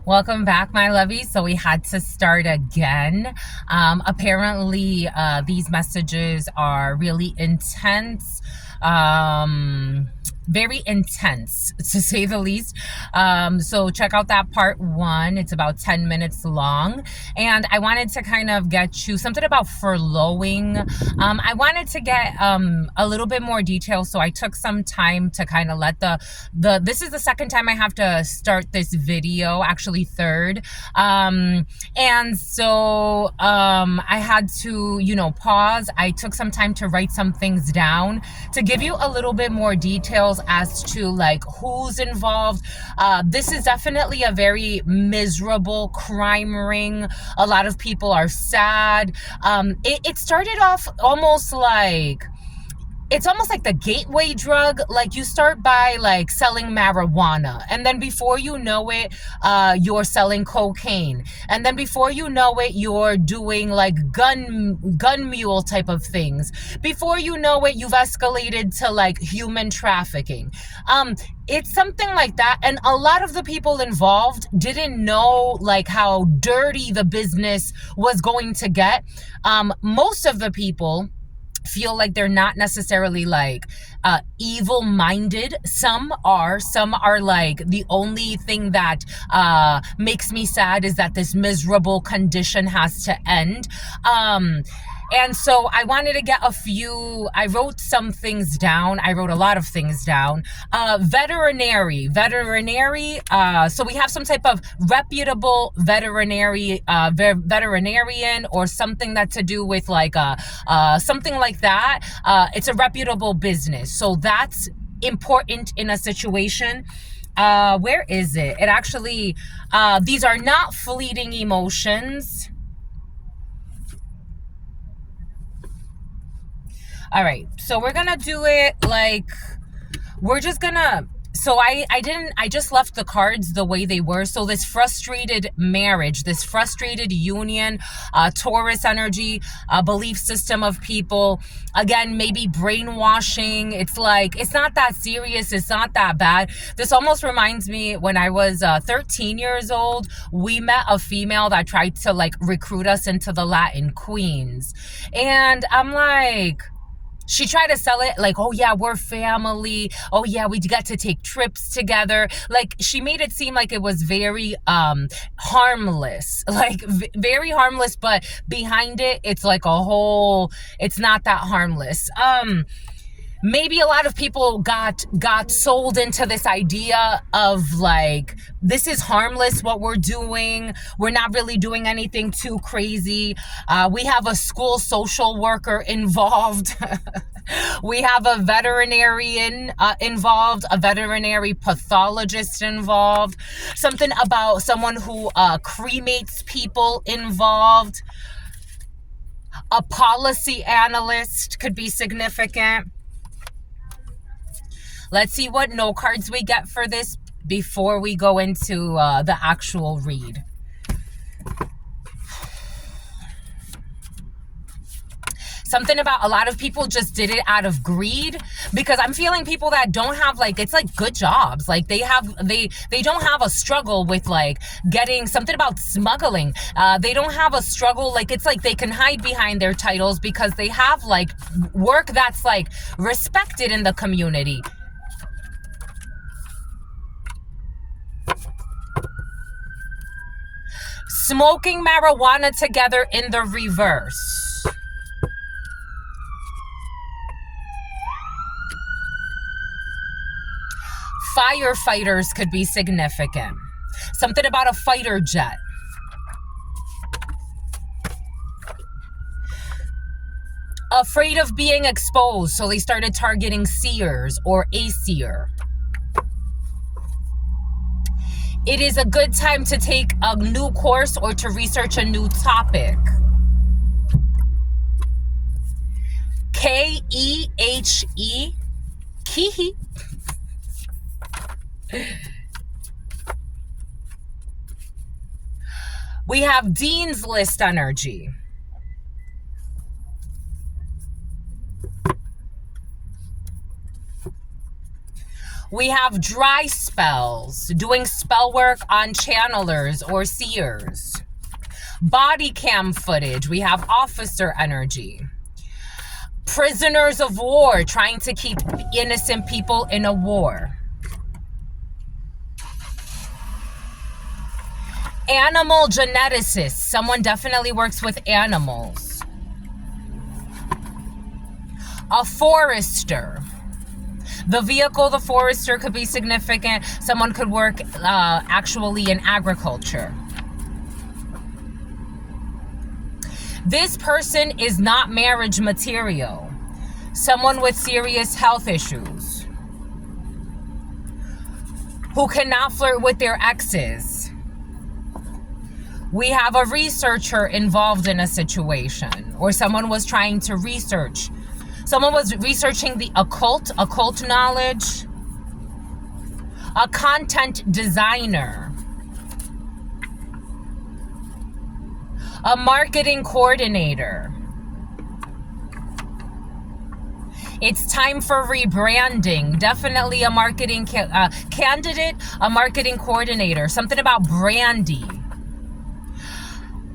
Welcome back, my lovies. So we had to start again. Apparently, these messages are really intense. Very intense, to say the least. So check out that part one. It's about 10 minutes long. And I wanted to kind of get you something about furloughing. I wanted to get a little bit more detail. So I took some time to kind of let this is the second time I have to start this video, actually third. And so I had to, pause. I took some time to write some things down to give you a little bit more details as to like who's involved. This is definitely a very miserable crime ring. A lot of people are sad. It started off almost like, it's almost like the gateway drug. Like you start by like selling marijuana, and then before you know it, you're selling cocaine, and then before you know it, you're doing like gun mule type of things. Before you know it, you've escalated to like human trafficking. It's something like that, and a lot of the people involved didn't know like how dirty the business was going to get. Most of the people feel like they're not necessarily like evil minded. Some are like, the only thing that makes me sad is that this miserable condition has to end. And so I wanted to get I wrote some things down. I wrote a lot of things down. Veterinary. So we have some type of reputable veterinarian or something that to do with like something like that. It's a reputable business. So that's important in a situation. Where is it? It actually, these are not fleeting emotions. All right, so we're gonna do it like, we're just gonna, so I just left the cards the way they were. So this frustrated marriage, this frustrated union, Taurus energy, belief system of people, again, maybe brainwashing. It's like, it's not that serious. It's not that bad. This almost reminds me when I was 13 years old, we met a female that tried to like recruit us into the Latin Queens. And I'm like, she tried to sell it like, oh yeah, we're family. Oh yeah, we got to take trips together. Like she made it seem like it was very harmless, like very harmless, but behind it, it's like it's not that harmless. Maybe a lot of people got sold into this idea of like, this is harmless what we're doing. We're not really doing anything too crazy. We have a school social worker involved. We have a veterinarian involved, a veterinary pathologist involved, something about someone who cremates people involved. A policy analyst could be significant. Let's see what no cards we get for this before we go into the actual read. Something about a lot of people just did it out of greed, because I'm feeling people that don't have like, it's like good jobs. Like they don't have a struggle with like getting something about smuggling. They don't have a struggle. Like it's like they can hide behind their titles because they have like work that's like respected in the community. Smoking marijuana together in the reverse. Firefighters could be significant. Something about a fighter jet. Afraid of being exposed, so they started targeting seers or a seer. It is a good time to take a new course or to research a new topic. K-E-H-E. Kihi. We have Dean's List energy. We have dry spells, doing spell work on channelers or seers. Body cam footage, we have officer energy. Prisoners of war, trying to keep innocent people in a war. Animal geneticist, someone definitely works with animals. A forester. The vehicle, the forester, could be significant. Someone could work actually in agriculture. This person is not marriage material. Someone with serious health issues. Who cannot flirt with their exes. We have a researcher involved in a situation, or someone was trying to research. Someone was researching the occult knowledge. A content designer. A marketing coordinator. It's time for rebranding. Definitely a marketing candidate, a marketing coordinator. Something about brandy.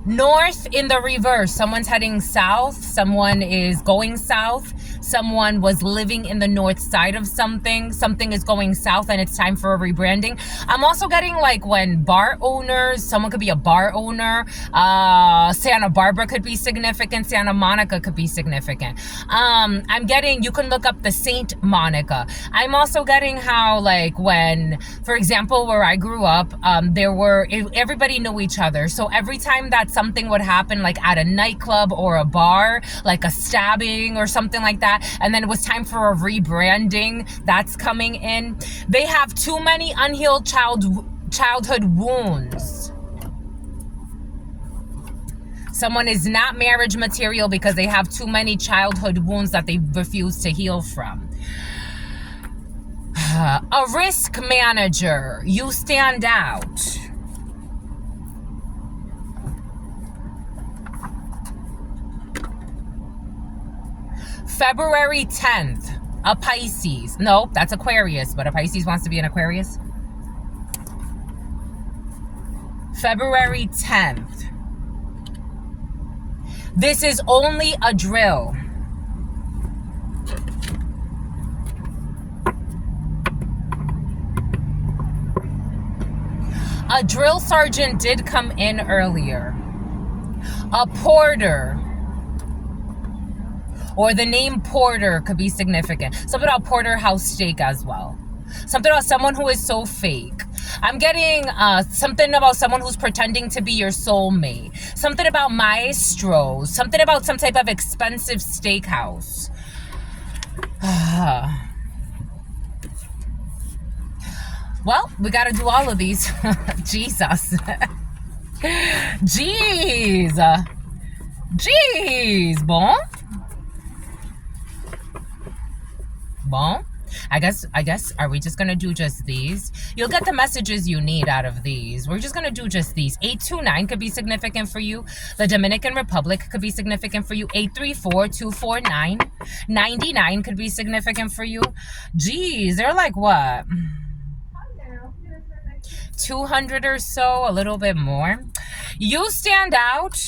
North in the reverse. Someone's heading south. Someone is going south. Someone was living in the north side of something. Something is going south and it's time for a rebranding. I'm also getting like when bar owners, someone could be a bar owner. Santa Barbara could be significant. Santa Monica could be significant. I'm getting, you can look up the Saint Monica. I'm also getting how like when, for example, where I grew up, everybody knew each other. So every time that something would happen like at a nightclub or a bar, like a stabbing or something like that, and then it was time for a rebranding, that's coming in. They have too many unhealed childhood wounds. Someone is not marriage material because they have too many childhood wounds that they refuse to heal from. A risk manager, you stand out. February 10th, a Pisces. No, that's Aquarius, but a Pisces wants to be an Aquarius. February 10th. This is only a drill. A drill sergeant did come in earlier. A porter. Or the name Porter could be significant. Something about porterhouse steak as well. Something about someone who is so fake. I'm getting something about someone who's pretending to be your soulmate. Something about maestros. Something about some type of expensive steakhouse. Well, we got to do all of these. Jesus. Jeez. Jeez, bon. Bon, I guess, are we just going to do just these? You'll get the messages you need out of these. We're just going to do just these. 829 could be significant for you. The Dominican Republic could be significant for you. 834-249-99 could be significant for you. Geez, they're like what? 200 or so, a little bit more. You stand out.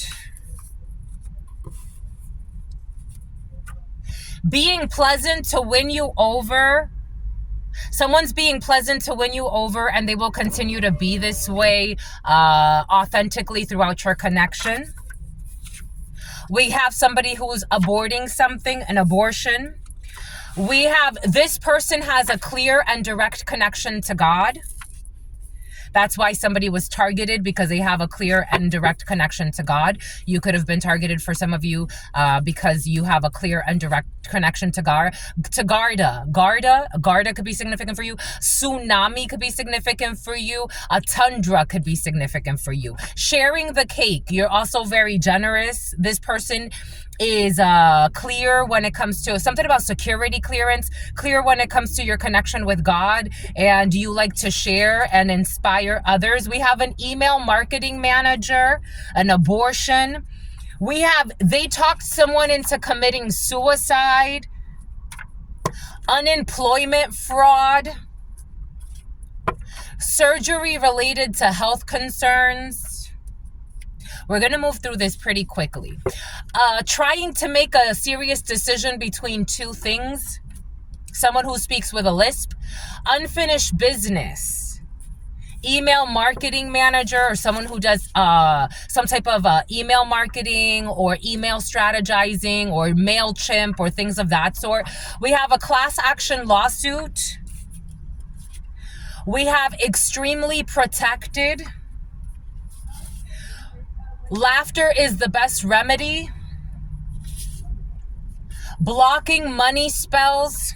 Being pleasant to win you over. Someone's being pleasant to win you over, and they will continue to be this way authentically throughout your connection. We have somebody who's aborting something, an abortion. We have this person has a clear and direct connection to God. That's why somebody was targeted, because they have a clear and direct connection to God. You could have been targeted for some of you because you have a clear and direct connection to Garda. Garda could be significant for you. Tsunami could be significant for you. A tundra could be significant for you. Sharing the cake. You're also very generous. This person is clear when it comes to something about security clearance, clear when it comes to your connection with God, and you like to share and inspire others. We have an email marketing manager, an abortion. We have, they talked someone into committing suicide, unemployment fraud. Surgery related to health concerns. We're going to move through this pretty quickly. Trying to make a serious decision between two things. Someone who speaks with a lisp. Unfinished business. Email marketing manager, or someone who does some type of email marketing or email strategizing or MailChimp or things of that sort. We have a class action lawsuit. We have extremely protected. Laughter is the best remedy. Blocking money spells.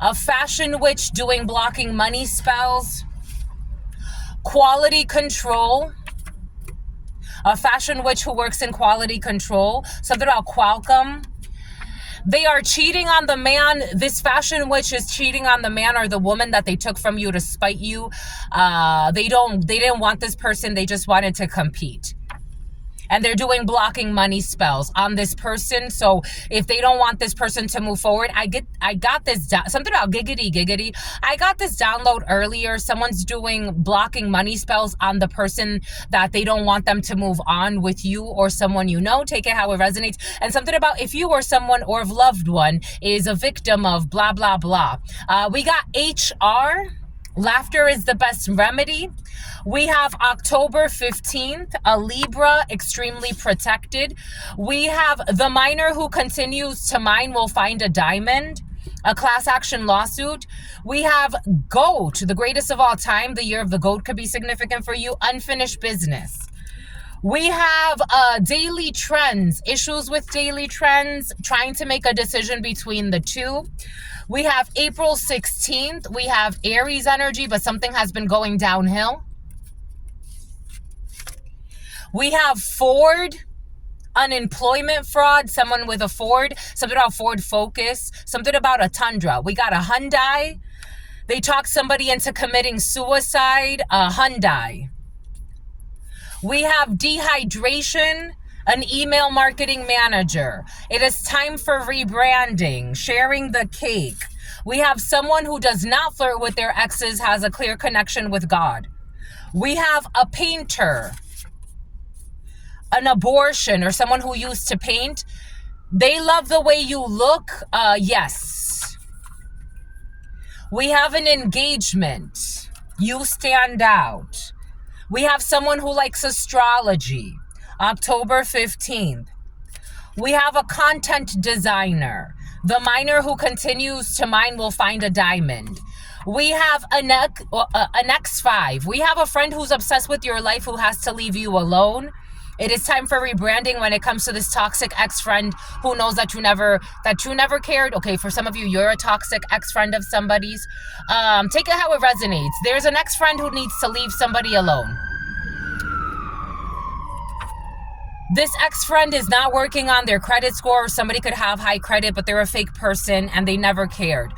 A fashion witch doing blocking money spells. Quality control. A fashion witch who works in quality control. Something about Qualcomm. They are cheating on the man. This fashion witch is cheating on the man or the woman that they took from you to spite you. They didn't want this person. They just wanted to compete. And they're doing blocking money spells on this person. So if they don't want this person to move forward, I got this something about giggity. I got this download earlier. Someone's doing blocking money spells on the person that they don't want them to move on with you or someone you know. Take it how it resonates. And something about if you or someone or loved one is a victim of blah, blah, blah. We got HR. Laughter is the best remedy. We have October 15th, a Libra, extremely protected. We have the miner who continues to mine will find a diamond, a class action lawsuit. We have GOAT, the greatest of all time. The year of the GOAT could be significant for you. Unfinished business. We have daily trends, issues with daily trends, trying to make a decision between the two. We have April 16th. We have Aries energy, but something has been going downhill. We have Ford, unemployment fraud, someone with a Ford, something about Ford Focus, something about a Tundra. We got a Hyundai. They talked somebody into committing suicide, a Hyundai. We have dehydration, an email marketing manager. It is time for rebranding, sharing the cake. We have someone who does not flirt with their exes, has a clear connection with God. We have a painter, an abortion, or someone who used to paint. They love the way you look. Yes. We have an engagement. You stand out. We have someone who likes astrology. October 15th. We have a content designer. The miner who continues to mine will find a diamond. We have an X5. We have a friend who's obsessed with your life who has to leave you alone. It is time for rebranding when it comes to this toxic ex-friend who knows that you never cared. Okay, for some of you, you're a toxic ex-friend of somebody's. Take it how it resonates. There's an ex-friend who needs to leave somebody alone. This ex-friend is not working on their credit score. Somebody could have high credit, but they're a fake person and they never cared.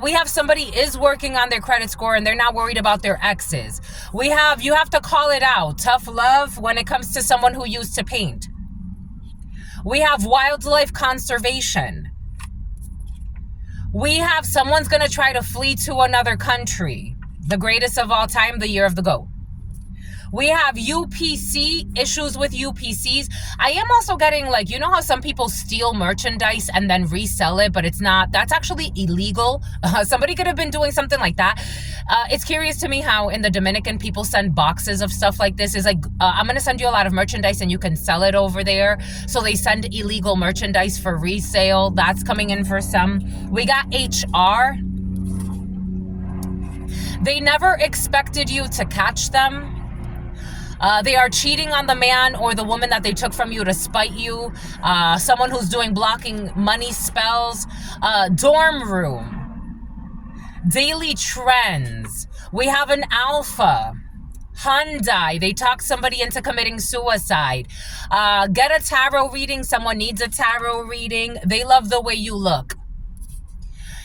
We have somebody is working on their credit score and they're not worried about their exes. We have, you have to call it out. Tough love when it comes to someone who used to paint. We have wildlife conservation. We have someone's going to try to flee to another country. The greatest of all time, the year of the goat. We have UPC, issues with UPCs. I am also getting like, you know how some people steal merchandise and then resell it, but it's not, that's actually illegal. Somebody could have been doing something like that. It's curious to me how in the Dominican people send boxes of stuff like this. Is like, I'm going to send you a lot of merchandise and you can sell it over there. So they send illegal merchandise for resale. That's coming in for some. We got HR. They never expected you to catch them. They are cheating on the man or the woman that they took from you to spite you. Someone who's doing blocking money spells. Dorm room. Daily trends. We have an alpha. Hyundai. They talk somebody into committing suicide. Get a tarot reading. Someone needs a tarot reading. They love the way you look.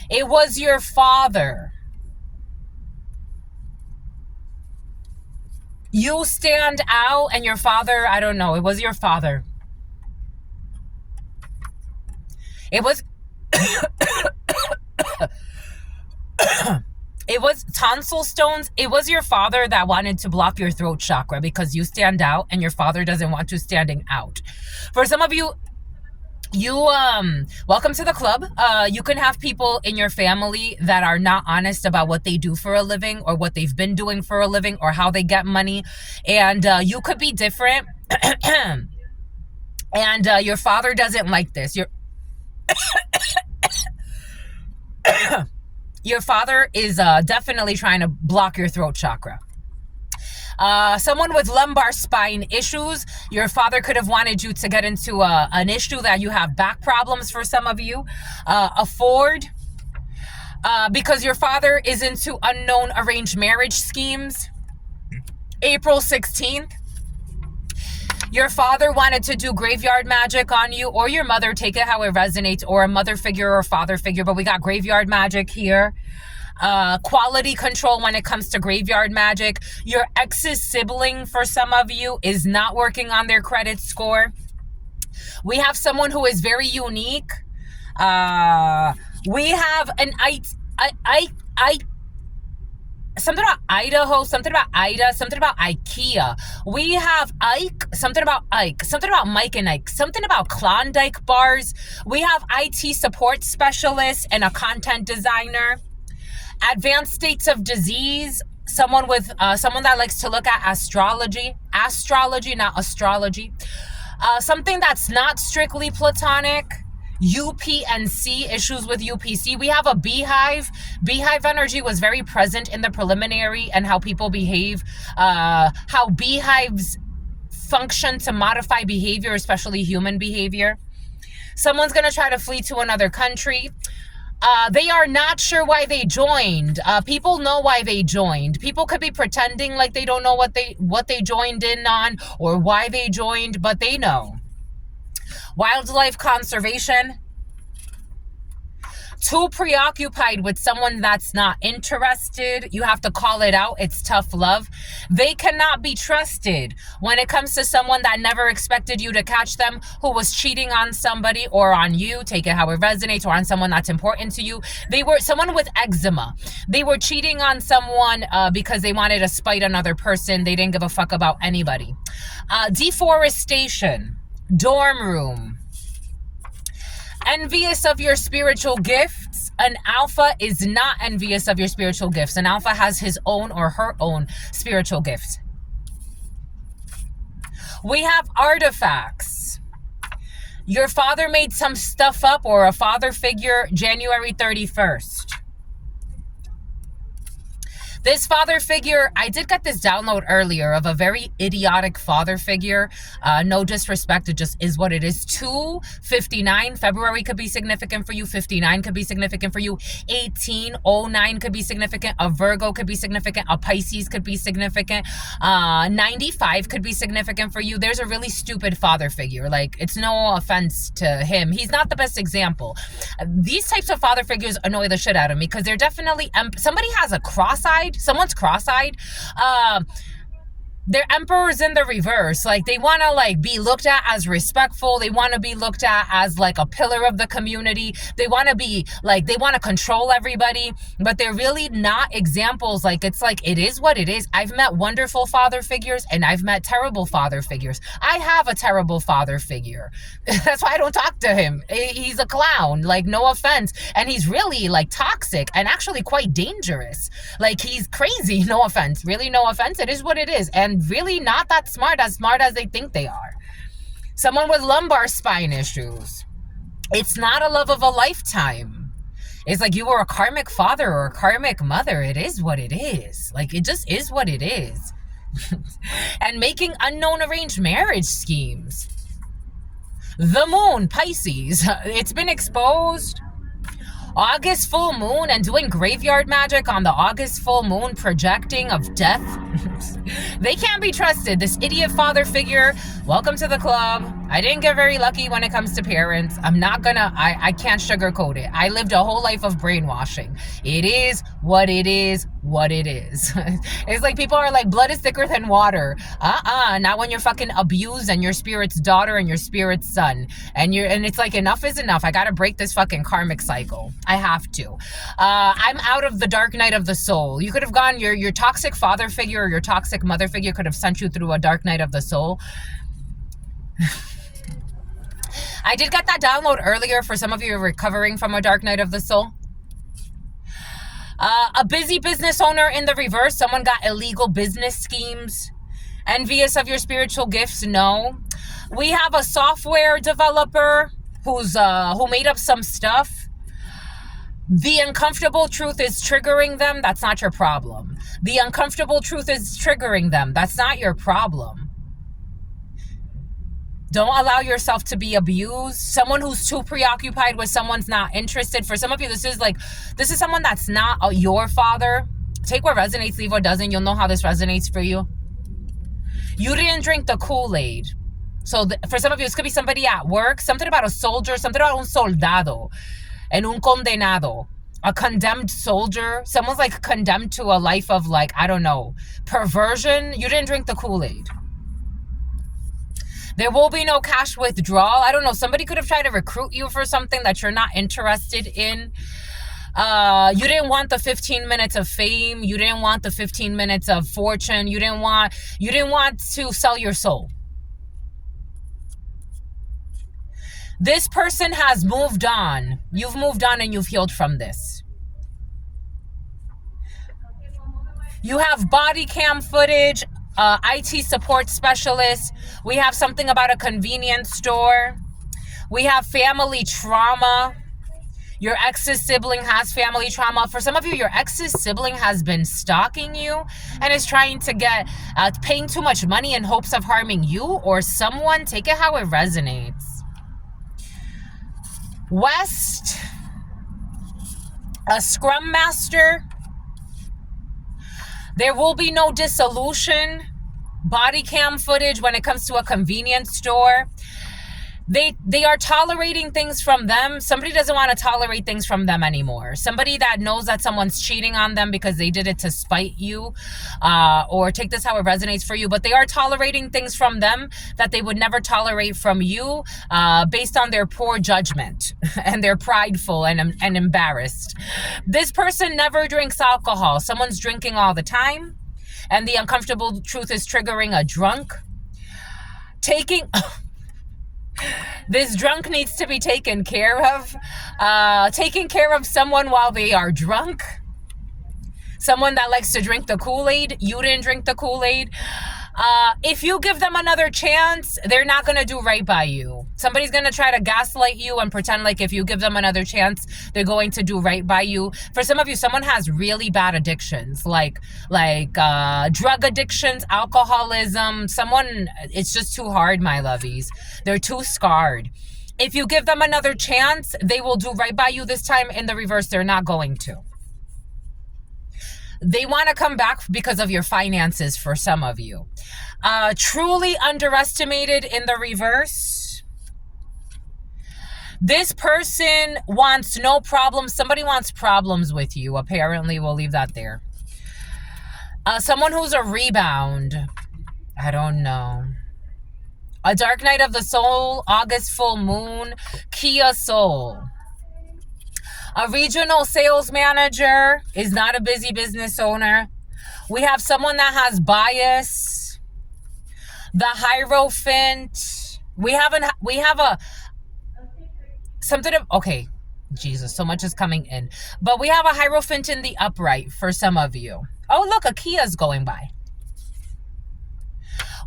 It was your father. You stand out and your father, I don't know, it was your father. It was It was tonsil stones. It was your father that wanted to block your throat chakra because you stand out and your father doesn't want you standing out. For some of you, welcome to the club. You can have people in your family that are not honest about what they do for a living or what they've been doing for a living or how they get money. And you could be different. And your father doesn't like this. Your father is definitely trying to block your throat chakra. Someone with lumbar spine issues, your father could have wanted you to get into an issue that you have back problems for some of you. Because your father is into unknown arranged marriage schemes. April 16th. Your father wanted to do graveyard magic on you, or your mother, take it how it resonates, or a mother figure or father figure, but we got graveyard magic here. Quality control when it comes to graveyard magic. Your ex's sibling, for some of you, is not working on their credit score. We have someone who is very unique. We have an something about Idaho, something about Ida, something about IKEA. We have Ike, something about Mike and Ike, something about Klondike bars. We have IT support specialists and a content designer. Advanced states of disease. Someone that likes to look at astrology, not astrology. Something that's not strictly platonic. UPNC, issues with UPC. We have a beehive. Beehive energy was very present in the preliminary and how people behave, how beehives function to modify behavior, especially human behavior. Someone's going to try to flee to another country. They are not sure why they joined. People know why they joined. People could be pretending like they don't know what they joined in on or why they joined, but they know. Wildlife conservation. Too preoccupied with someone that's not interested. You have to call it out. It's tough love. They cannot be trusted when it comes to someone that never expected you to catch them, who was cheating on somebody or on you, take it how it resonates, or on someone that's important to you. They were someone with eczema. They were cheating on someone because they wanted to spite another person. They didn't give a fuck about anybody. Deforestation. Dorm room. Envious of your spiritual gifts. An alpha is not envious of your spiritual gifts. An alpha has his own or her own spiritual gifts. We have artifacts. Your father made some stuff up, or a father figure, January 31st. This father figure, I did get this download earlier of a very idiotic father figure. No disrespect, it just is what it is. 2/59, February could be significant for you. 59 could be significant for you. 1809 could be significant. A Virgo could be significant. A Pisces could be significant. 95 could be significant for you. There's a really stupid father figure. Like, it's no offense to him. He's not the best example. These types of father figures annoy the shit out of me because they're definitely, somebody has a cross-eyed. Someone's cross-eyed. Their emperor's in the reverse. Like, they want to like be looked at as respectful. They want to be looked at as like a pillar of the community. They want to be like, they want to control everybody, but they're really not examples. Like, it's like, it is what it is. I've met wonderful father figures and I've met terrible father figures. I have a terrible father figure. That's why I don't talk to him. He's a clown, like, no offense. And he's really like toxic and actually quite dangerous. Like, he's crazy. No offense. Really, no offense. It is what it is. And really not that smart as they think they are. Someone with lumbar spine issues. It's not a love of a lifetime. It's like you were a karmic father or a karmic mother. It is what it is. Like, it just is what it is. And making unknown arranged marriage schemes. The moon, Pisces. It's been exposed. August full moon and doing graveyard magic on the August full moon, projecting of death. They can't be trusted. This idiot father figure, welcome to the club. I didn't get very lucky when it comes to parents. I can't sugarcoat it. I lived a whole life of brainwashing. It is what it is, what it is. It's like people are like, blood is thicker than water. Not when you're fucking abused and your spirit's daughter and your spirit's son. And it's like, enough is enough. I gotta break this fucking karmic cycle. I have to. I'm out of the dark night of the soul. You could have gone, your toxic father figure or your toxic mother figure could have sent you through a dark night of the soul. I did get that download earlier for some of you recovering from a dark night of the soul. A busy business owner in the reverse. Someone got illegal business schemes. Envious of your spiritual gifts? No. We have a software developer who made up some stuff. The uncomfortable truth is triggering them. That's not your problem. The uncomfortable truth is triggering them. That's not your problem. Don't allow yourself to be abused. Someone who's too preoccupied with someone's not interested. For some of you, this is someone that's not your father. Take what resonates, leave what doesn't. You'll know how this resonates for you. You didn't drink the Kool-Aid. So for some of you, this could be somebody at work. Something about a soldier. Something about un soldado. And un condenado. A condemned soldier. Someone's like condemned to a life of like, I don't know, perversion. You didn't drink the Kool-Aid. There will be no cash withdrawal. I don't know. Somebody could have tried to recruit you for something that you're not interested in. You didn't want the 15 minutes of fame. You didn't want the 15 minutes of fortune. You didn't want to sell your soul. This person has moved on. You've moved on and you've healed from this. You have body cam footage. IT support specialist. We have something about a convenience store. We have family trauma. Your ex's sibling has family trauma. For some of you, your ex's sibling has been stalking you and is trying to get, paying too much money in hopes of harming you or someone. Take it how it resonates. West, a scrum master. There will be no dissolution. Body cam footage when it comes to a convenience store. They are tolerating things from them. Somebody doesn't want to tolerate things from them anymore. Somebody that knows that someone's cheating on them because they did it to spite you, or take this how it resonates for you, but they are tolerating things from them that they would never tolerate from you, based on their poor judgment and they're prideful and embarrassed. This person never drinks alcohol. Someone's drinking all the time, and the uncomfortable truth is triggering a drunk. This drunk needs to be taken care of. Taking care of someone while they are drunk. Someone that likes to drink the Kool-Aid. You didn't drink the Kool-Aid. If you give them another chance, they're not going to do right by you. Somebody's going to try to gaslight you and pretend like if you give them another chance, they're going to do right by you. For some of you, someone has really bad addictions, like drug addictions, alcoholism. It's just too hard, my lovies. They're too scarred. If you give them another chance, they will do right by you. This time in the reverse, they're not going to. They want to come back because of your finances for some of you. Truly underestimated in the reverse. This person wants no problems. Somebody wants problems with you. Apparently, we'll leave that there. Someone who's a rebound. I don't know. A dark night of the soul. August full moon. Kia soul. A regional sales manager is not a busy business owner. We have someone that has bias. The Hierophant. We have okay, Jesus, so much is coming in. But we have a Hierophant in the upright for some of you. Oh, look, a Kia's going by.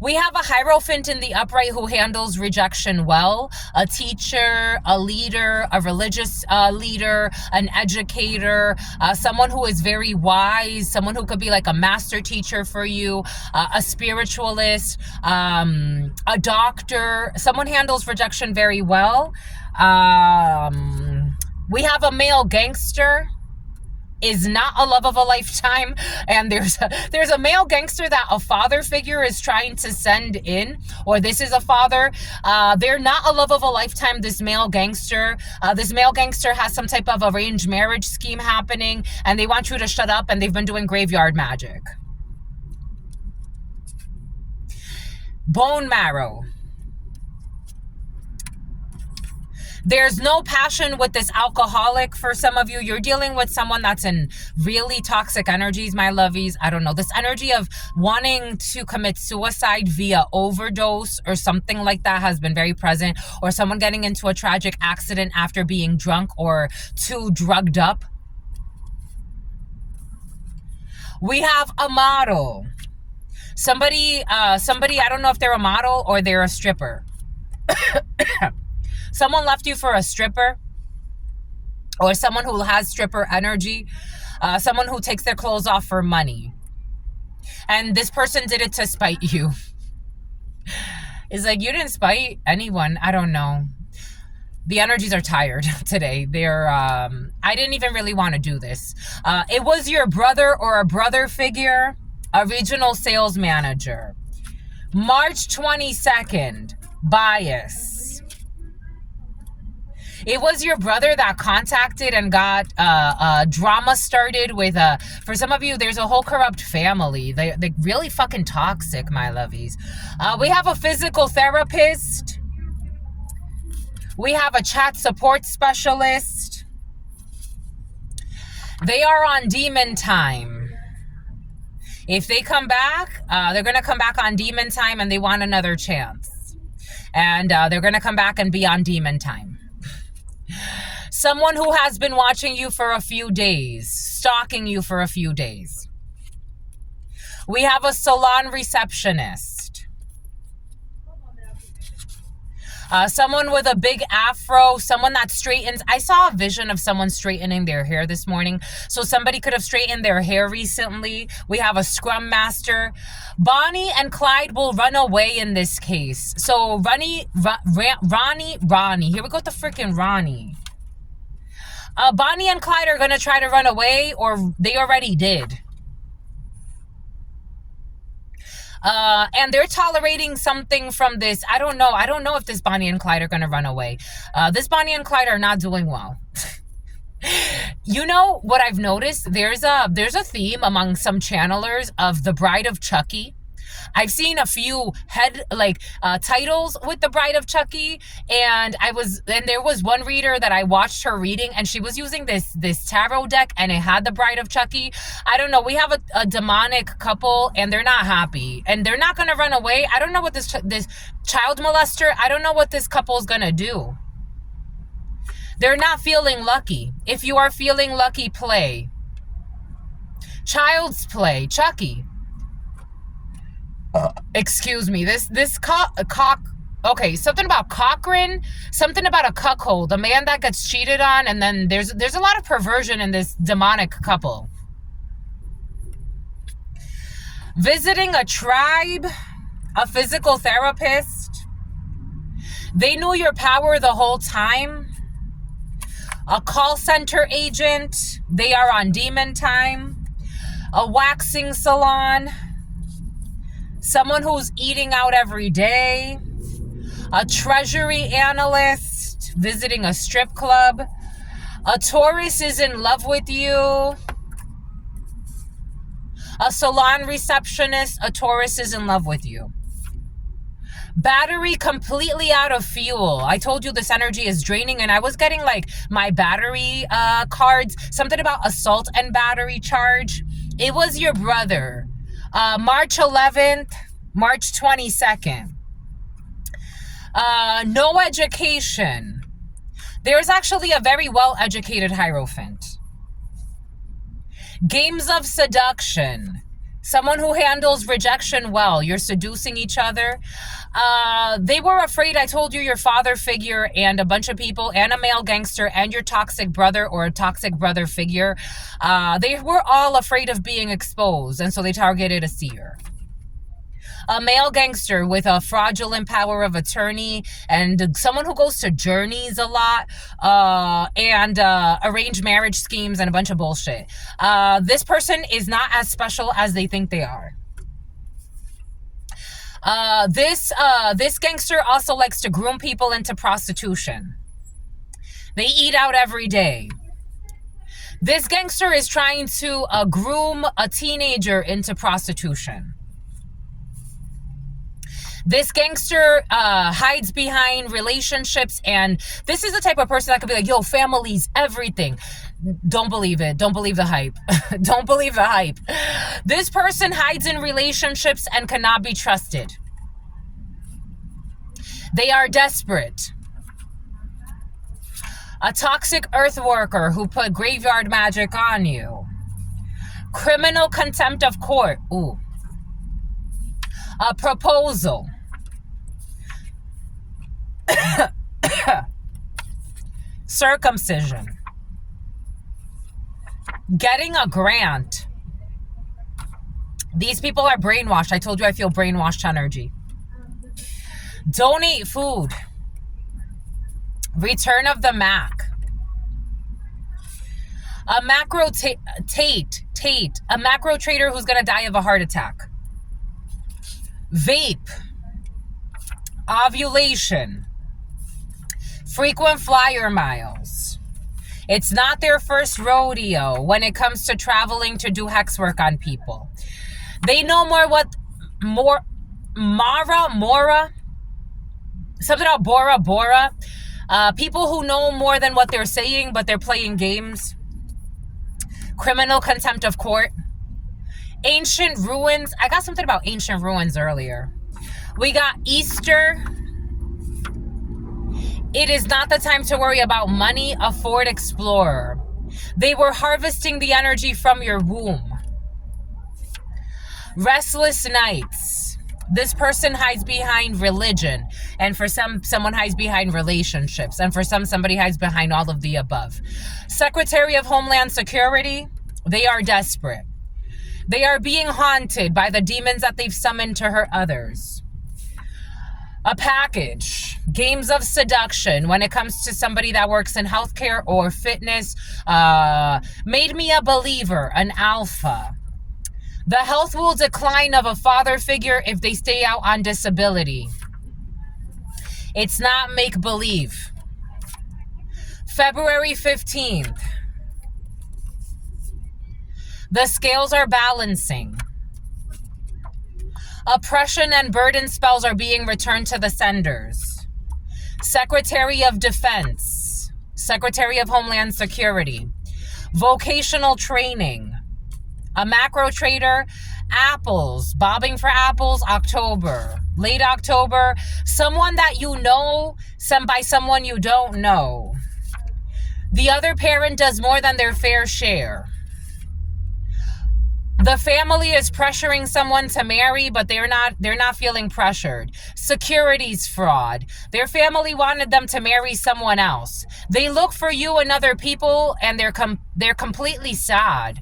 We have a Hierophant in the upright who handles rejection well. A teacher, a leader, a religious leader, an educator, someone who is very wise, someone who could be like a master teacher for you, a spiritualist, a doctor. Someone handles rejection very well. We have a male gangster. is not a love of a lifetime, and there's a male gangster that a father figure is trying to send in, or this is a father. They're not a love of a lifetime. This male gangster has some type of arranged marriage scheme happening, and they want you to shut up, and they've been doing graveyard magic. Bone marrow. There's no passion with this alcoholic. For some of you, you're dealing with someone that's in really toxic energies, my lovies. I don't know. This energy of wanting to commit suicide via overdose or something like that has been very present, or someone getting into a tragic accident after being drunk or too drugged up. We have a model. Somebody, I don't know if they're a model or they're a stripper. Someone left you for a stripper, or someone who has stripper energy, someone who takes their clothes off for money. And this person did it to spite you. It's like, you didn't spite anyone. I don't know. The energies are tired today. I didn't even really want to do this. It was your brother or a brother figure, a regional sales manager. March 22nd, bias. It was your brother that contacted and got drama started with for some of you, there's a whole corrupt family. They're really fucking toxic, my lovies. We have a physical therapist. We have a chat support specialist. They are on demon time. If they come back, they're going to come back on demon time, and they want another chance. And they're going to come back and be on demon time. Someone who has been watching you for a few days, stalking you for a few days. We have a salon receptionist. Someone with a big afro, someone that straightens. I saw a vision of someone straightening their hair this morning. So somebody could have straightened their hair recently. We have a scrum master. Bonnie and Clyde will run away in this case. So Ronnie, here we go with the freaking Ronnie. Bonnie and Clyde are going to try to run away, or they already did. And they're tolerating something from this. I don't know if this Bonnie and Clyde are going to run away. This Bonnie and Clyde are not doing well. You know what I've noticed? There's a theme among some channelers of the Bride of Chucky. I've seen a few titles with the Bride of Chucky, and there was one reader that I watched her reading, and she was using this tarot deck, and it had the Bride of Chucky. I don't know. We have a demonic couple, and they're not happy, and they're not going to run away. I don't know what this child molester, I don't know what this couple is going to do. They're not feeling lucky. If you are feeling lucky, play. Child's Play, Chucky. Excuse me, this cock, okay, something about Cochran, something about a cuckold, a man that gets cheated on, and then there's a lot of perversion in this demonic couple. Visiting a tribe, a physical therapist. They knew your power the whole time. A call center agent, they are on demon time. A waxing salon. Someone who's eating out every day. A treasury analyst visiting a strip club. A Taurus is in love with you. A salon receptionist, a Taurus is in love with you. Battery completely out of fuel. I told you this energy is draining, and I was getting like my battery cards. Something about assault and battery charge. It was your brother. March 11th, March 22nd. No education. There's actually a very well-educated Hierophant. Games of seduction. Someone who handles rejection well. You're seducing each other. They were afraid, I told you, your father figure and a bunch of people and a male gangster and your toxic brother or a toxic brother figure. They were all afraid of being exposed, and so they targeted a seer. A male gangster with a fraudulent power of attorney and someone who goes to journeys a lot, and arranged marriage schemes and a bunch of bullshit. This person is not as special as they think they are. This gangster also likes to groom people into prostitution. They eat out every day. This gangster is trying to groom a teenager into prostitution. This gangster hides behind relationships, and this is the type of person that could be like, yo, family's everything. Don't believe it. Don't believe the hype. Don't believe the hype. This person hides in relationships and cannot be trusted. They are desperate. A toxic earth worker who put graveyard magic on you. Criminal contempt of court. Ooh. A proposal. Circumcision. Getting a grant. These people are brainwashed. I told you I feel brainwashed energy. Donate food. Return of the Mac. A macro Tate. A macro trader who's going to die of a heart attack. Vape. Ovulation. Frequent flyer miles. It's not their first rodeo when it comes to traveling to do hex work on people. They know Mora, something about Bora. People who know more than what they're saying, but they're playing games. Criminal contempt of court. Ancient ruins. I got something about ancient ruins earlier. We got Easter. It is not the time to worry about money. A Ford Explorer. They were harvesting the energy from your womb. Restless nights. This person hides behind religion, and for someone hides behind relationships, and for somebody hides behind all of the above. Secretary of Homeland Security, they are desperate. They are being haunted by the demons that they've summoned to hurt others. A package, games of seduction when it comes to somebody that works in healthcare or fitness, made me a believer, an alpha. The health will decline of a father figure if they stay out on disability. It's not make-believe. February 15th. The scales are balancing. Oppression and burden spells are being returned to the senders. Secretary of Defense. Secretary of Homeland Security. Vocational training. A macro trader, apples, bobbing for apples, October, late October, someone that you know, by someone you don't know. The other parent does more than their fair share. The family is pressuring someone to marry, but they're not feeling pressured. Securities fraud. Their family wanted them to marry someone else. They look for you and other people, and they're completely sad.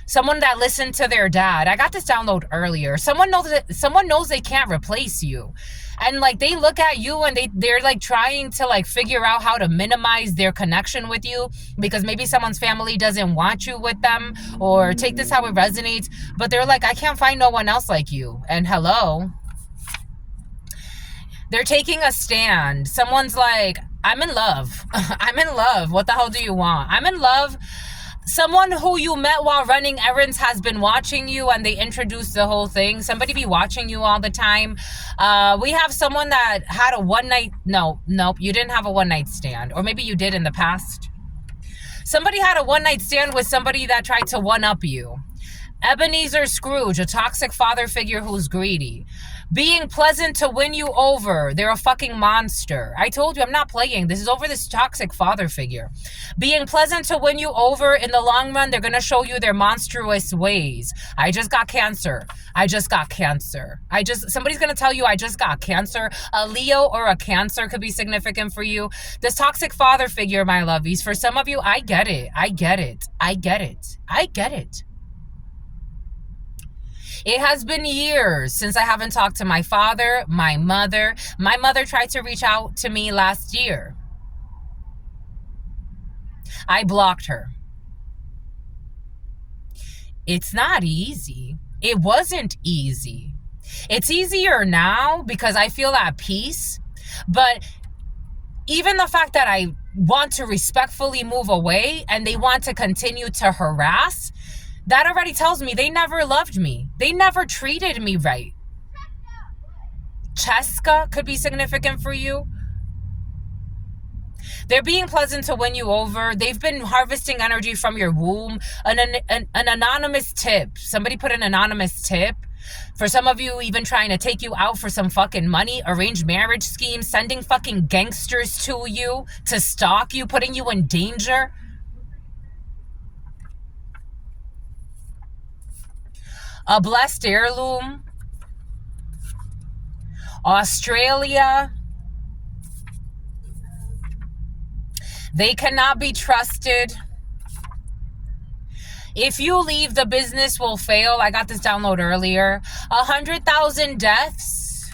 Someone that listened to their dad. I got this download earlier. Someone knows they can't replace you. And like they look at you and they're like trying to like figure out how to minimize their connection with you because maybe someone's family doesn't want you with them, or take this how it resonates, but they're like, I can't find no one else like you. And hello. They're taking a stand. Someone's like, I'm in love. I'm in love. What the hell do you want? I'm in love. Someone who you met while running errands has been watching you, and they introduced the whole thing. Somebody be watching you all the time. We have someone that had a one-night... Nope, you didn't have a one-night stand. Or maybe you did in the past. Somebody had a one-night stand with somebody that tried to one-up you. Ebenezer Scrooge, a toxic father figure who's greedy. Being pleasant to win you over. They're a fucking monster. I told you, I'm not playing. This is over this toxic father figure. Being pleasant to win you over. In the long run, they're going to show you their monstrous ways. I just got cancer. I just got cancer. Somebody's going to tell you I just got cancer. A Leo or a Cancer could be significant for you. This toxic father figure, my lovies, for some of you, I get it. I get it. I get it. I get it. It has been years since I haven't talked to my father, my mother. My mother tried to reach out to me last year. I blocked her. It's not easy. It wasn't easy. It's easier now because I feel at peace. But even the fact that I want to respectfully move away and they want to continue to harass, that already tells me they never loved me. They never treated me right. Cheska could be significant for you. They're being pleasant to win you over. They've been harvesting energy from your womb. An anonymous tip. Somebody put an anonymous tip. For some of you, even trying to take you out for some fucking money, arranged marriage schemes, sending fucking gangsters to you to stalk you, putting you in danger. A blessed heirloom. Australia. They cannot be trusted. If you leave, the business will fail. I got this download earlier. 100,000 deaths.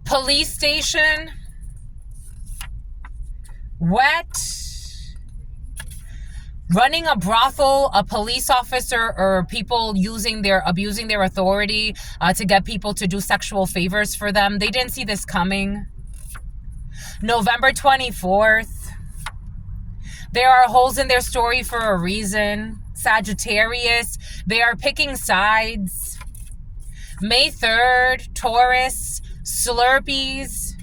Police station. Wet. Running a brothel, a police officer, or people abusing their authority to get people to do sexual favors for them. They didn't see this coming. November 24th. There are holes in their story for a reason. Sagittarius. They are picking sides. May 3rd. Taurus. Slurpees.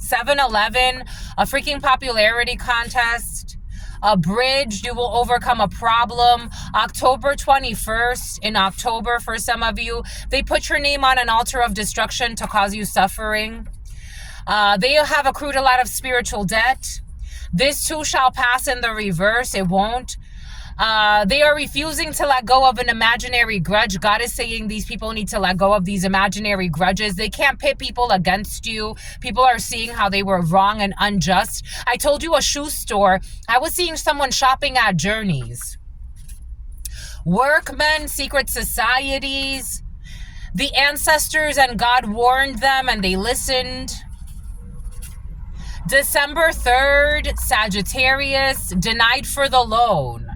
7-Eleven. A freaking popularity contest. A bridge. You will overcome a problem. October 21st. In October, for some of you, they put your name on an altar of destruction to cause you suffering. They have accrued a lot of spiritual debt. This too shall pass in the reverse. It won't. They are refusing to let go of an imaginary grudge. God is saying these people need to let go of these imaginary grudges. They can't pit people against you. People are seeing how they were wrong and unjust. I told you a shoe store. I was seeing someone shopping at Journeys. Workmen, secret societies. The ancestors and God warned them and they listened. December 3rd, Sagittarius, denied for the loan.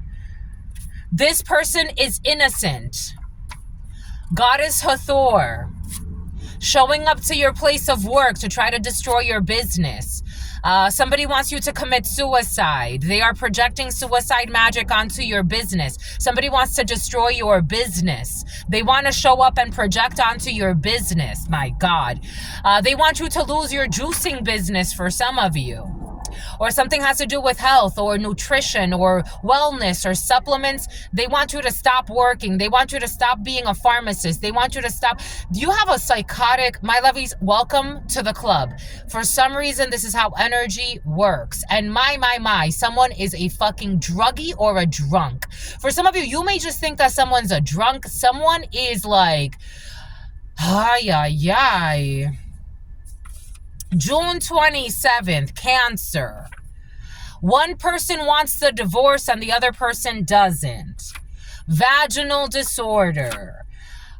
This person is innocent. Goddess Hathor, showing up to your place of work to try to destroy your business. Somebody wants you to commit suicide. They are projecting suicide magic onto your business. Somebody wants to destroy your business. They want to show up and project onto your business. My God. They want you to lose your juicing business for some of you. Or something has to do with health or nutrition or wellness or supplements. They want you to stop working. They want you to stop being a pharmacist. They want you to stop. Do you have a psychotic, my lovies, welcome to the club. For some reason, this is how energy works. And my, someone is a fucking druggie or a drunk. For some of you, you may just think that someone's a drunk. Someone is like, ay. June 27th, Cancer. One person wants the divorce and the other person doesn't. Vaginal disorder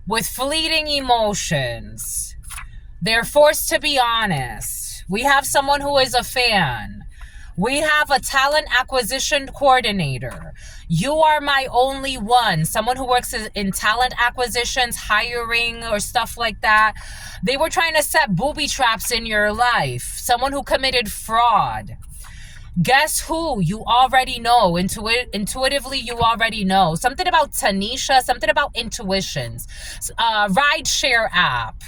with fleeting emotions. They're forced to be honest. We have someone who is a fan. We have a talent acquisition coordinator. You are my only one. Someone who works in talent acquisitions, hiring, or stuff like that. They were trying to set booby traps in your life. Someone who committed fraud. Guess who? You already know. Intuitively, you already know. Something about Tanisha, something about intuitions. Rideshare app.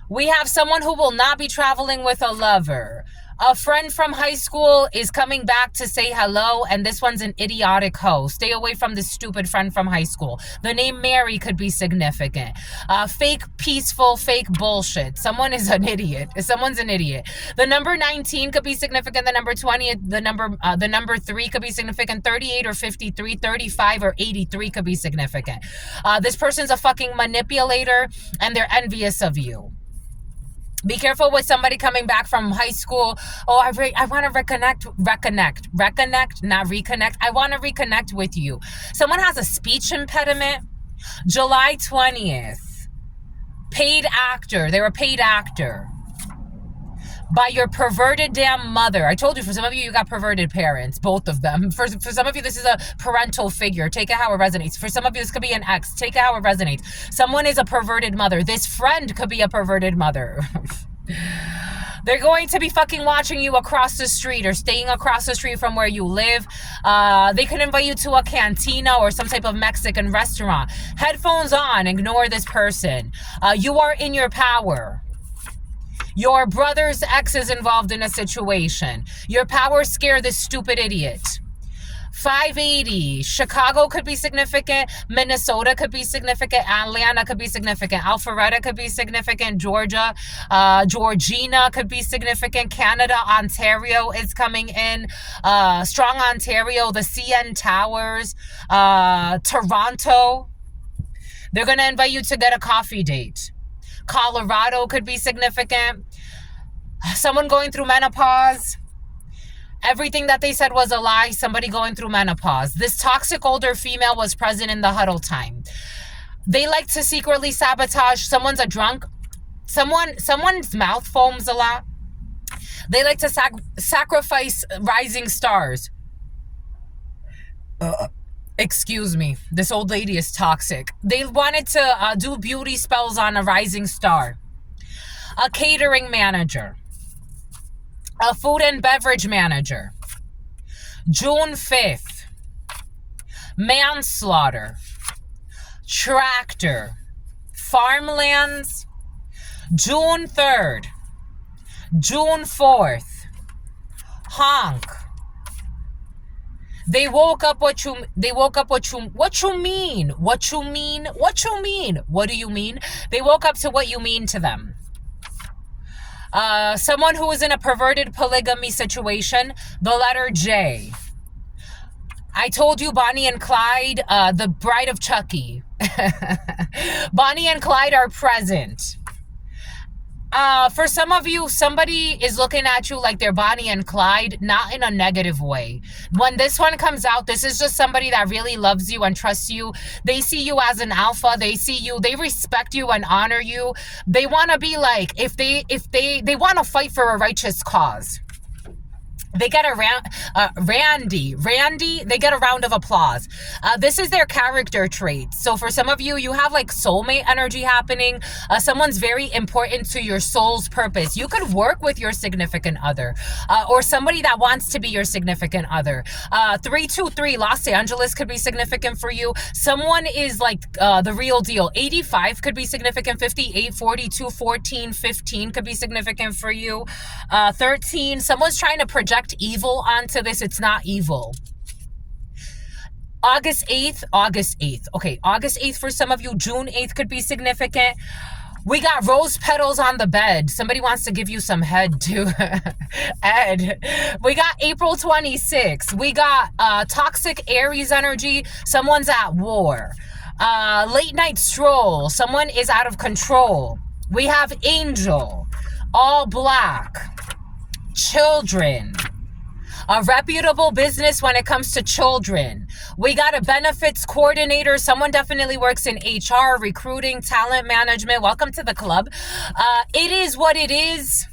We have someone who will not be traveling with a lover. A friend from high school is coming back to say hello, and this one's an idiotic hoe. Stay away from this stupid friend from high school. The name Mary could be significant. Fake, peaceful, fake bullshit. Someone is an idiot. Someone's an idiot. The number 19 could be significant. The number 20, the number 3 could be significant. 38 or 53, 35 or 83 could be significant. This person's a fucking manipulator, and they're envious of you. Be careful with somebody coming back from high school. Oh, I want to reconnect, not reconnect. I want to reconnect with you. Someone has a speech impediment. July 20th, paid actor. They were a paid actor by your perverted damn mother. I told you, for some of you, you got perverted parents, both of them. For some of you, this is a parental figure. Take it how it resonates. For some of you, this could be an ex. Take it how it resonates. Someone is a perverted mother. This friend could be a perverted mother. They're going to be fucking watching you across the street or staying across the street from where you live. They can invite you to a cantina or some type of Mexican restaurant. Headphones on. Ignore this person. You are in your power. Your brother's ex is involved in a situation. Your power scare this stupid idiot. 580. Chicago could be significant. Minnesota could be significant. Atlanta could be significant. Alpharetta could be significant. Georgia, Georgina could be significant. Canada, Ontario is coming in. Strong Ontario, the CN Towers, Toronto. They're going to invite you to get a coffee date. Colorado could be significant. Someone going through menopause. Everything that they said was a lie. Somebody going through menopause. This toxic older female was present in the huddle time. They like to secretly sabotage. Someone's a drunk. Someone's mouth foams a lot. They like to sacrifice rising stars. Excuse me. This old lady is toxic. They wanted to do beauty spells on a rising star. A catering manager. A food and beverage manager. June 5th. Manslaughter. Tractor. Farmlands. June 3rd. June 4th. Honk. They woke up what you mean? What do you mean? They woke up to what you mean to them. Someone who is in a perverted polygamy situation, the letter J. I told you Bonnie and Clyde, the bride of Chucky. Bonnie and Clyde are present. For some of you, somebody is looking at you like they're Bonnie and Clyde, not in a negative way. When this one comes out, this is just somebody that really loves you and trusts you. They see you as an alpha. They see you. They respect you and honor you. They want to be like, if they want to fight for a righteous cause. They get a Randy, they get a round of applause. This is their character trait. So for some of you, you have like soulmate energy happening. Someone's very important to your soul's purpose. You could work with your significant other or somebody that wants to be your significant other. 323, Los Angeles could be significant for you. Someone is like the real deal. 85 could be significant. 58, 42, 14, 15 could be significant for you. 13, someone's trying to project evil onto this. It's not evil. August 8th. Okay, August 8th for some of you. June 8th could be significant. We got rose petals on the bed. Somebody wants to give you some head too. Ed. We got April 26th. We got toxic Aries energy. Someone's at war. Late night stroll. Someone is out of control. We have angel. All black. Children. A reputable business when it comes to children. We got a benefits coordinator. Someone definitely works in HR, recruiting, talent management. Welcome to the club. It is what it is.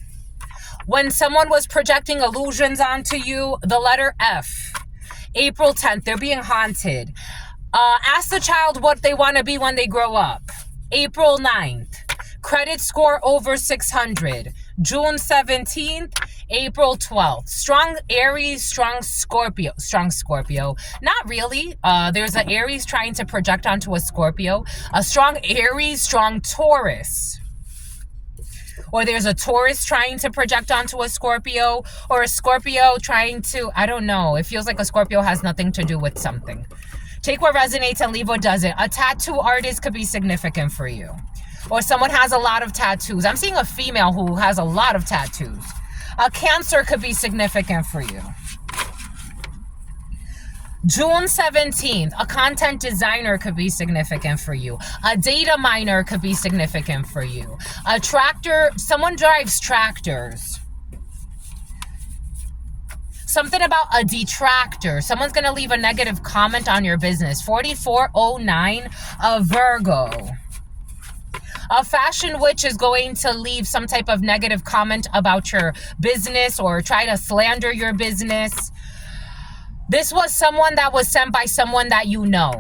When someone was projecting illusions onto you, the letter F. April 10th, they're being haunted. Ask the child what they want to be when they grow up. April 9th, credit score over 600. June 17th, April 12th. Strong Aries, strong Scorpio. Not really. There's an Aries trying to project onto a Scorpio. A strong Aries, strong Taurus. Or there's a Taurus trying to project onto a Scorpio. Or a Scorpio trying to, I don't know. It feels like a Scorpio has nothing to do with something. Take what resonates and leave what doesn't. A tattoo artist could be significant for you. Or someone has a lot of tattoos. I'm seeing a female who has a lot of tattoos. A Cancer could be significant for you. June 17th, a content designer could be significant for you. A data miner could be significant for you. A tractor, someone drives tractors. Something about a detractor. Someone's going to leave a negative comment on your business. 4409, a Virgo. A fashion witch is going to leave some type of negative comment about your business or try to slander your business. This was someone that was sent by someone that you know.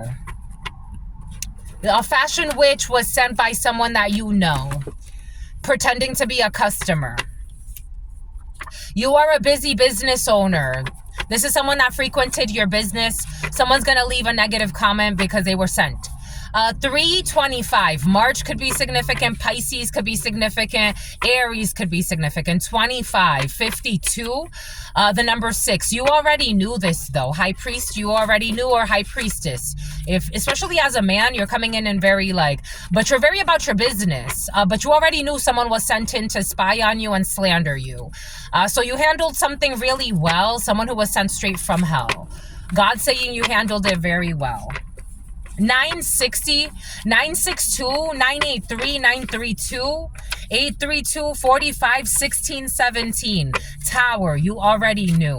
A fashion witch was sent by someone that you know, pretending to be a customer. You are a busy business owner. This is someone that frequented your business. Someone's going to leave a negative comment because they were sent. 325. March could be significant. Pisces could be significant. Aries could be significant. 25. 52. The number 6. You already knew this though. High priest, you already knew, or high priestess. If, especially as a man, you're coming in and very like, but you're very about your business. But you already knew someone was sent in to spy on you and slander you. So you handled something really well. Someone who was sent straight from hell. God's saying you handled it very well. 960, 962, 983, 932, 832, 45, 16, 17. Tower, you already knew.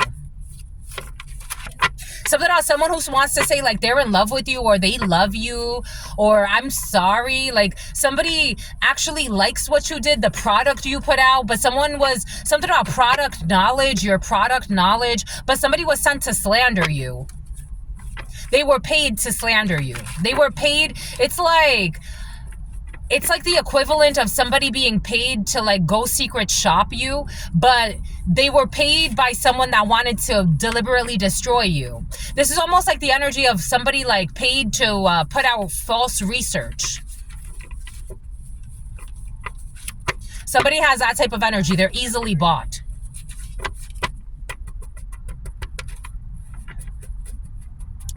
Something about someone who wants to say like they're in love with you or they love you or I'm sorry. Like somebody actually likes what you did, the product you put out, but someone was, something about product knowledge, your product knowledge, but somebody was sent to slander you. They were paid to slander you. They were paid. It's like the equivalent of somebody being paid to like go secret shop you, but they were paid by someone that wanted to deliberately destroy you. This is almost like the energy of somebody like paid to put out false research. Somebody has that type of energy. They're easily bought.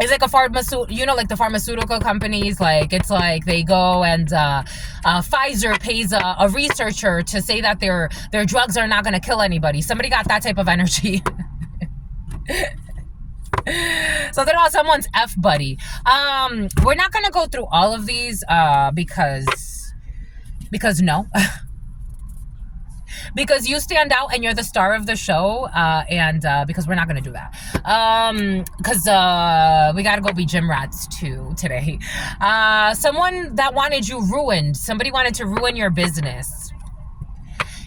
It's like a pharmaceutical, you know, like the pharmaceutical companies, like it's like they go and Pfizer pays a researcher to say that their drugs are not going to kill anybody. Somebody got that type of energy. Something about someone's F buddy. We're not going to go through all of these because no. Because you stand out and you're the star of the show, and because we're not going to do that. Because we got to go be gym rats too today. Someone that wanted you ruined. Somebody wanted to ruin your business.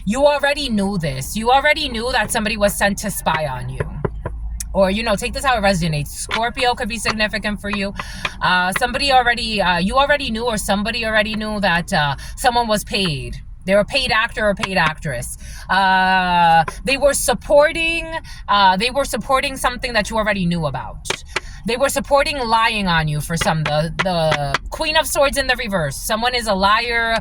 You already knew this. You already knew that somebody was sent to spy on you. Or, you know, take this how it resonates. Scorpio could be significant for you. Somebody already, you already knew, or somebody already knew that someone was paid. They were a paid actor or paid actress. They were supporting something that you already knew about. They were supporting lying on you for some. The Queen of Swords in the reverse. Someone is a liar.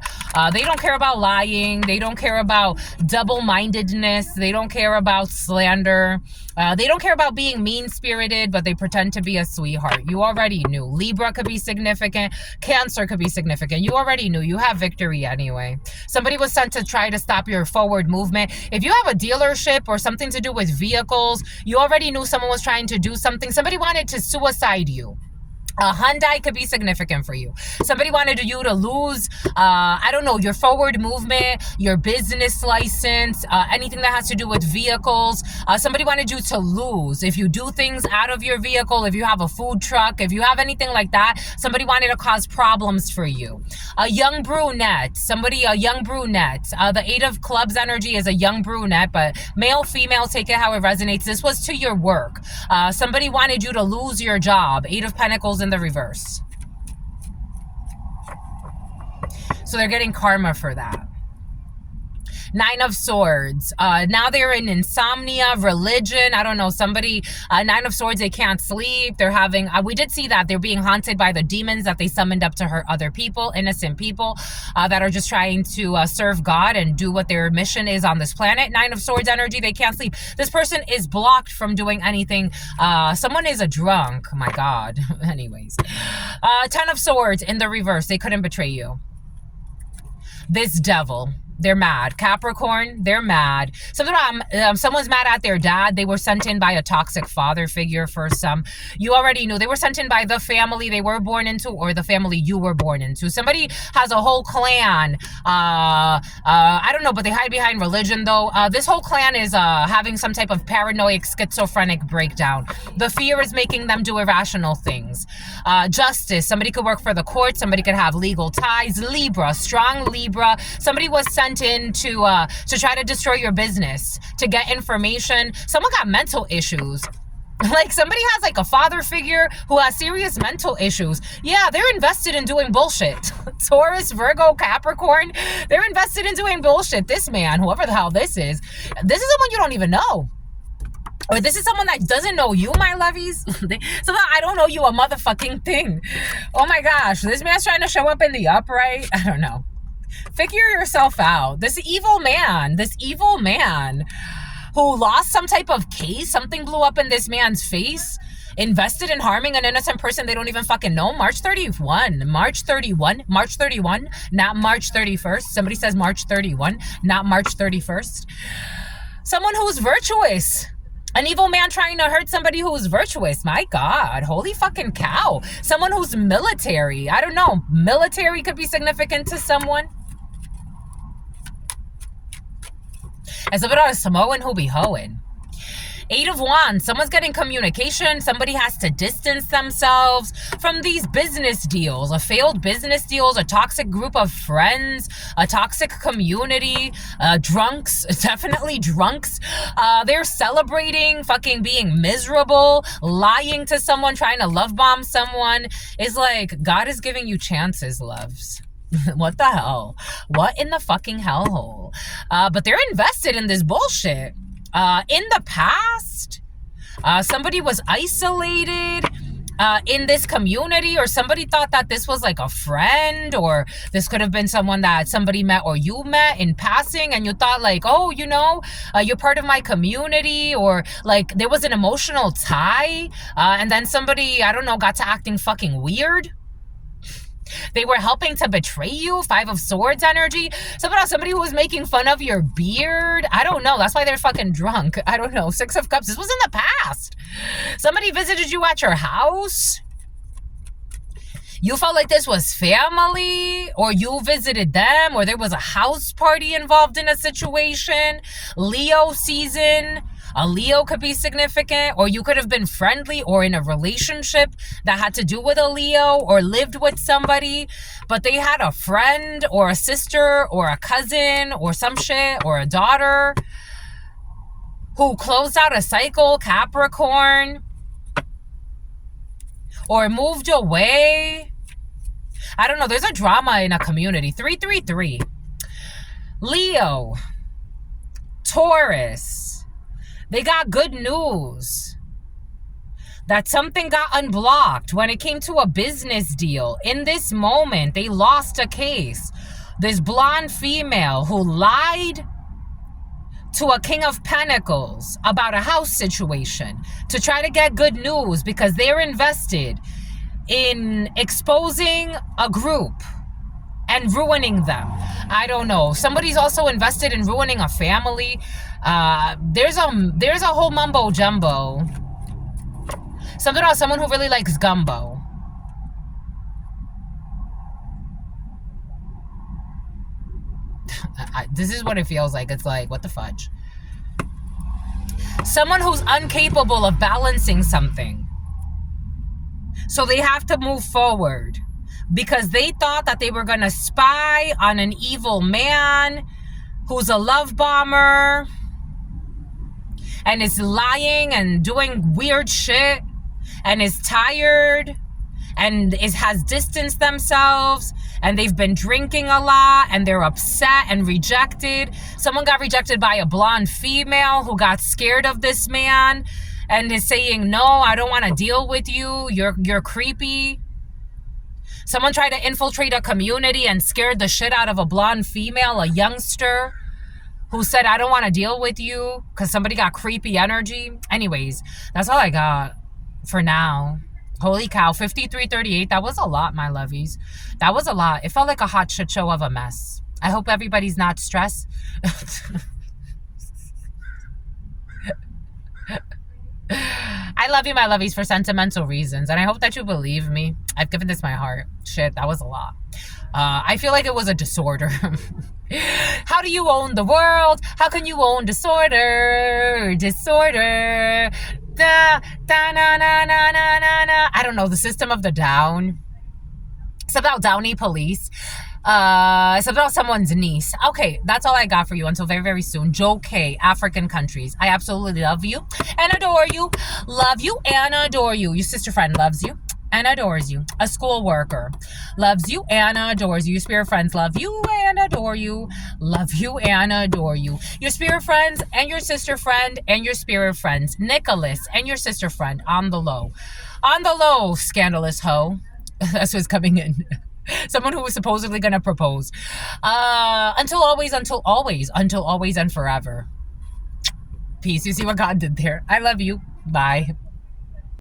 They don't care about lying. They don't care about double-mindedness. They don't care about slander. They don't care about being mean-spirited, but they pretend to be a sweetheart. You already knew. Libra could be significant. Cancer could be significant. You already knew. You have victory anyway. Somebody was sent to try to stop your forward movement. If you have a dealership or something to do with vehicles, you already knew someone was trying to do something. Somebody wanted to suicide you. A Hyundai could be significant for you. Somebody wanted you to lose, I don't know, your forward movement, your business license, anything that has to do with vehicles. Somebody wanted you to lose. If you do things out of your vehicle, if you have a food truck, if you have anything like that, somebody wanted to cause problems for you. A young brunette, a young brunette. The 8 of Clubs energy is a young brunette, but male, female, take it how it resonates. This was to your work. Somebody wanted you to lose your job. 8 of Pentacles in the reverse. So they're getting karma for that. 9 of Swords. Now they're in insomnia, religion. I don't know, somebody, 9 of Swords, they can't sleep. They're having, we did see that. They're being haunted by the demons that they summoned up to hurt other people, innocent people that are just trying to serve God and do what their mission is on this planet. 9 of Swords energy, they can't sleep. This person is blocked from doing anything. Someone is a drunk. My God. Anyways. 10 of Swords in the reverse. They couldn't betray you. This devil. They're mad. Capricorn, they're mad. Someone's mad at their dad. They were sent in by a toxic father figure for some. You already knew. They were sent in by the family they were born into or the family you were born into. Somebody has a whole clan. I don't know, but they hide behind religion, though. This whole clan is having some type of paranoid, schizophrenic breakdown. The fear is making them do irrational things. Justice. Somebody could work for the court. Somebody could have legal ties. Libra. Strong Libra. Somebody was sent in to try to destroy your business, to get information. Someone got mental issues. Like somebody has like a father figure who has serious mental issues. Yeah, they're invested in doing bullshit. Taurus, Virgo, Capricorn, they're invested in doing bullshit. This man, whoever the hell this is someone you don't even know. Or this is someone that doesn't know you, my lovies. So I don't know you a motherfucking thing. Oh my gosh, this man's trying to show up in the upright. I don't know. Figure yourself out. This evil man who lost some type of case, something blew up in this man's face, invested in harming an innocent person they don't even fucking know. March 31, not March 31st. Somebody says March 31, not March 31st. Someone who's virtuous. An evil man trying to hurt somebody who's virtuous. My God, holy fucking cow. Someone who's military. I don't know. Military could be significant to someone. As if it are a Samoan who be hoeing. 8 of Wands. Someone's getting communication. Somebody has to distance themselves from these business deals. A failed business deals, a toxic group of friends, a toxic community, drunks, definitely drunks. They're celebrating fucking being miserable, lying to someone, trying to love bomb someone. It's like, God is giving you chances, loves. What the hell? What in the fucking hellhole? But they're invested in this bullshit. In the past, somebody was isolated in this community, or somebody thought that this was like a friend, or this could have been someone that somebody met or you met in passing, and you thought like, oh, you know, you're part of my community, or like there was an emotional tie, and then somebody, I don't know, got to acting fucking weird. They were helping to betray you. 5 of Swords energy. Somebody who was making fun of your beard. I don't know. That's why they're fucking drunk. I don't know. 6 of Cups. This was in the past. Somebody visited you at your house. You felt like this was family, or you visited them, or there was a house party involved in a situation. Leo season. A Leo could be significant, or you could have been friendly or in a relationship that had to do with a Leo, or lived with somebody, but they had a friend or a sister or a cousin or some shit, or a daughter who closed out a cycle, Capricorn, or moved away. I don't know. There's a drama in a community. 333. Leo. Taurus. They got good news that something got unblocked when it came to a business deal. In this moment, they lost a case. This blonde female who lied to a King of Pentacles about a house situation to try to get good news because they're invested in exposing a group and ruining them. I don't know. Somebody's also invested in ruining a family. There's a whole mumbo jumbo. Someone who really likes gumbo. This is what it feels like. It's like, what the fudge? Someone who's incapable of balancing something. So they have to move forward because they thought that they were going to spy on an evil man who's a love bomber and is lying and doing weird shit and is tired and has distanced themselves, and they've been drinking a lot and they're upset and rejected. Someone got rejected by a blonde female who got scared of this man and is saying, no, I don't want to deal with you. You're creepy. Someone tried to infiltrate a community and scared the shit out of a blonde female, a youngster, who said, I don't want to deal with you because somebody got creepy energy. Anyways, that's all I got for now. Holy cow, 5338. That was a lot, my lovies. That was a lot. It felt like a hot shit show of a mess. I hope everybody's not stressed. I love you, my lovies, for sentimental reasons, and I hope that you believe me. I've given this my heart. Shit, that was a lot. I feel like it was a disorder. How do you own the world? How can you own disorder? Disorder. Da, da, na, na, na, na, na, na. I don't know. The System of the Down. It's about Downey Police. It's about someone's niece. Okay, that's all I got for you until very, very soon. Joe K, African countries. I absolutely love you and adore you. Love you and adore you. Your sister friend loves you and adores you. A school worker loves you and adores you. Your spirit friends love you and adore you. Love you and adore you. Your spirit friends and your sister friend and your spirit friends. Nicholas and your sister friend on the low. On the low, scandalous hoe. That's what's coming in. Someone who was supposedly going to propose. Until always, until always, until always and forever. Peace. You see what God did there? I love you. Bye.